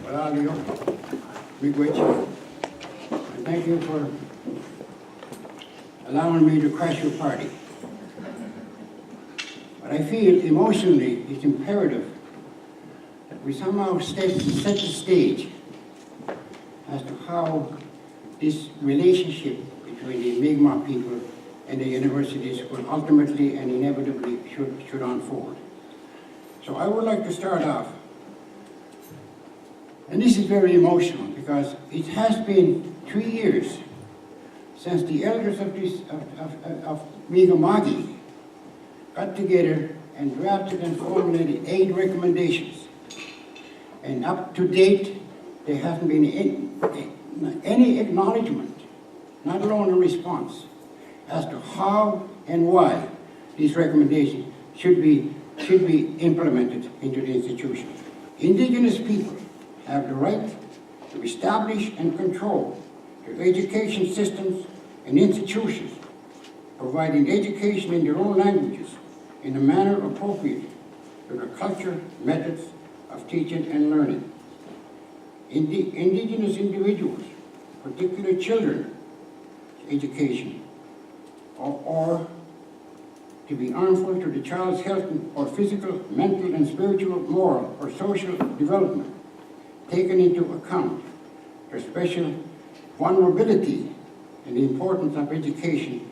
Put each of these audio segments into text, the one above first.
Audio, Miigwech, and thank you for allowing me to crash your party. But I feel emotionally it's imperative that we somehow set the stage as to how this relationship between the Mi'kmaq people and the universities will ultimately and inevitably should unfold. So I would like to start off, and this is very emotional because it has been 3 years since the elders of Mi'kmaq got together and drafted and formulated 8 recommendations. And up to date, there hasn't been any acknowledgement, not alone a response, as to how and why these recommendations should be implemented into the institution. Indigenous people have the right to establish and control their education systems and institutions, providing education in their own languages in a manner appropriate to their culture, methods of teaching and learning. Indigenous individuals, particularly children, education, or to be harmful to the child's health or physical, mental, and spiritual, moral, or social development, taken into account their special vulnerability and the importance of education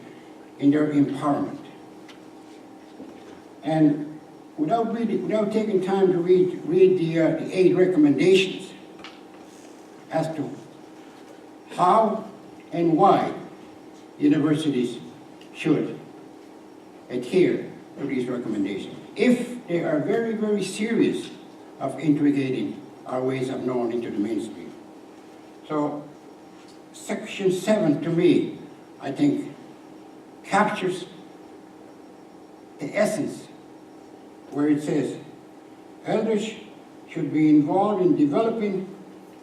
in their empowerment. And without taking time to read the 8 recommendations as to how and why universities should adhere to these recommendations, if they are very, very serious of integrating our ways of knowing into the mainstream. So Section 7, to me, I think, captures the essence where it says, elders should be involved in developing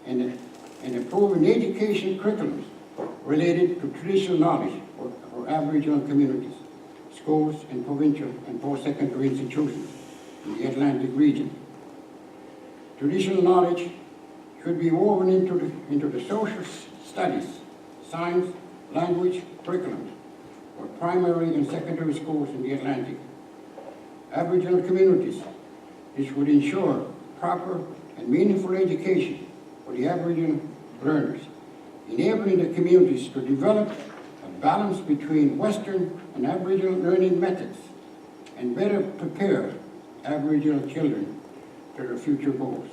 and improving education curriculums related to traditional knowledge for Aboriginal communities, schools, and provincial and post-secondary institutions in the Atlantic region. Traditional knowledge should be woven into the social studies, science, language curriculums for primary and secondary schools in the Atlantic. Aboriginal communities, this would ensure proper and meaningful education for the Aboriginal learners, enabling the communities to develop a balance between Western and Aboriginal learning methods and better prepare Aboriginal children to their future goals.